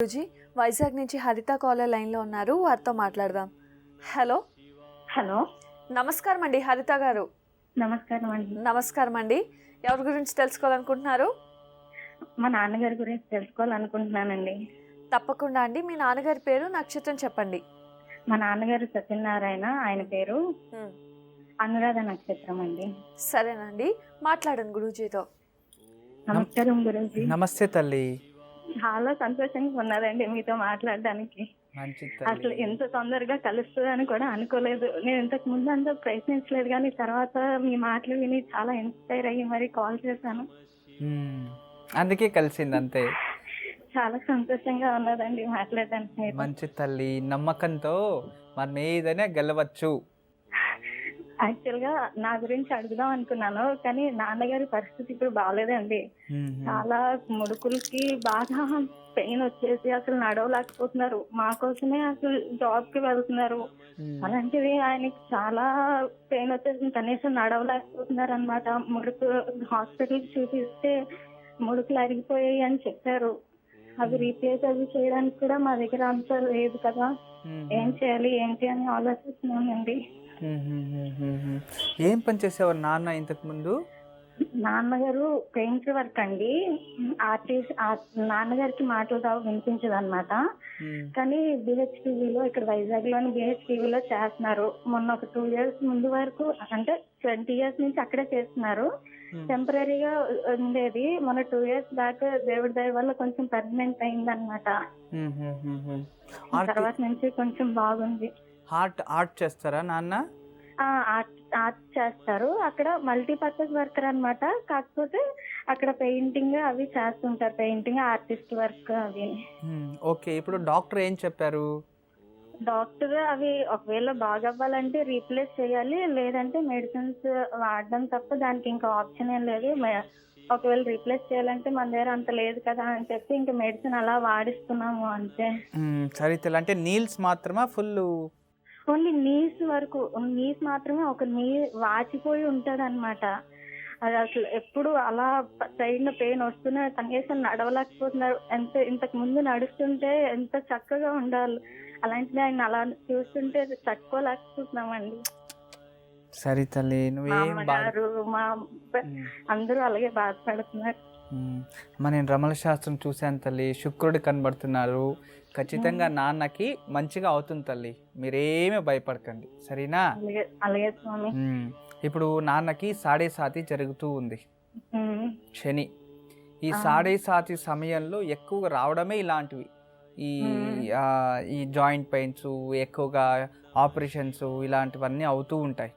గురూజీ, వైజాగ్ నుంచి హరిత కాలర్ లైన్లో ఉన్నారు, వారితో మాట్లాడదాం. హలో. హలో, నమస్కారం అండి హరిత గారు. నమస్కారం అండి. నమస్కారం అండి. ఎవరి గురించి తెలుసుకోవాలనుకుంటున్నారు? మా నాన్నగారి గురించి తెలుసుకోవాలనుకుంటున్నానండి. తప్పకుండా అండి. మీ నాన్నగారి పేరు, నక్షత్రం చెప్పండి. మా నాన్నగారు సత్యనారాయణ, ఆయన పేరు అనురాధ నక్షత్రం అండి. సరేనండి, మాట్లాడండి గురూజీతో. నమస్కారం గురించి. నమస్తే తల్లి. చాలా సంతోషంగా ఉన్నదండి మీతో మాట్లాడడానికి. అసలు ఎంత తొందరగా కలుస్తుందని కూడా అనుకోలేదు. నేను ఇంతకు ముందు అంతా ప్రయత్నించలేదు, కానీ తర్వాత మీ మాటలు విని చాలా ఇన్స్పైర్ అయ్యి మరి కాల్ చేశాను. అందుకే కలిసింది అంతే. చాలా సంతోషంగా ఉన్నదండి మాట్లాడడానికి. మంచి తల్లి, నమ్మకంతో మనం ఏదైనా గెలవచ్చు. యాక్చువల్ గా నా గురించి అడుగుదాం అనుకున్నాను, కానీ నాన్నగారి పరిస్థితి ఇప్పుడు బాగాలేదండి. చాలా ముడుకులకి బాగా పెయిన్ వచ్చేసి అసలు నడవలేకపోతున్నారు. మా కోసమే అసలు జాబ్ కి వెళ్తున్నారు. అలాంటిది ఆయనకి చాలా పెయిన్ వచ్చేసి కనీసం నడవలేకపోతున్నారు అనమాట. ముడుకు హాస్పిటల్ చూపిస్తే ముడుకులు అరిగిపోయాయి అని చెప్పారు. అవి రీప్లేస్ అవి చేయడానికి కూడా మా దగ్గర అంత లేదు కదా. ఏం చేయాలి ఏంటి అని ఆలోచిస్తున్నానండి. ఏం పని చేసేవారు నాన్న ఇంతకు ముందు? నాన్నగారు పెయింటర్ వర్క్ అండి. నాన్నగారికి మాటలు రావు, వినిపించదు అనమాట. కానీ బిహెచ్టీవీలో ఇక్కడ వైజాగ్ లోని బిహెచ్టీవీలో చేస్తున్నారు. మొన్న ఒక 2 years ముందు వరకు, అంటే 20 years నుంచి అక్కడే చేస్తున్నారు. టెంపరీగా ఉండేది. మొన్న 2 years బ్యాక్ దేవుడి దయ వల్ల కొంచెం పర్మనెంట్ అయింది అనమాట. తర్వాత నుంచి కొంచెం బాగుంది. ఆర్ట్ చేస్తారా నాన్న? ఆర్ట్ చేస్తారు. అక్కడ మల్టీపర్పస్ వర్కర్ అనమాట. కాకపోతే అక్కడ పెయింటింగ్ అవి చేస్తుంటారు. పెయింటింగ్, ఆర్టిస్ట్ వర్క్ అవి. ఓకే, ఇప్పుడు డాక్టర్ ఏం చెప్పారు? డాక్టర్ అవి ఒకవేళ బాగవ్వాలంటే రీప్లేస్ చేయాలి, లేదంటే మెడిసిన్స్ వాడడం తప్ప దానికి ఇంకా ఆప్షన్ ఏం లేదు. ఒకవేళ రీప్లేస్ చేయాలంటే మన దగ్గర అంత లేదు కదా అని చెప్పి ఇంకా మెడిసిన్ అలా వాడిస్తున్నాము అంతే. సరే, అంటే నీల్స్ మాత్రమా? ఫుల్ ఓన్లీ నీస్ వరకు. నీస్ మాత్రమే. ఒక నీ వాచిపోయి ఉంటది అనమాట. అది అసలు ఎప్పుడు అలా సైడ్ పెయిన్ వస్తూనే కనీసం నడవలేకపోతున్నారు. ఇంతకు ముందు నడుస్తుంటే ఎంత చక్కగా ఉండాలి, అలాంటిది ఆయన అలా చూస్తుంటే తట్టుకోలేకపోతున్నామండి. సరే తల్లి, అమ్మగారు మా అందరూ అలాగే బాధపడుతున్నారు. నేను రమణ శాస్త్రం చూశాను తల్లి. శుక్రుడు కనబడుతున్నారు. ఖచ్చితంగా నాన్నకి మంచిగా అవుతుంది తల్లి, మీరేమీ భయపడకండి, సరేనా? అలాగే స్వామి. ఇప్పుడు నాన్నకి 7.5 జరుగుతూ ఉంది శని. ఈ 7.5 సమయంలో ఎక్కువగా రావడమే ఇలాంటివి. ఈ జాయింట్ పెయిన్స్ ఎక్కువగా, ఆపరేషన్స్ ఇలాంటివన్నీ అవుతూ ఉంటాయి.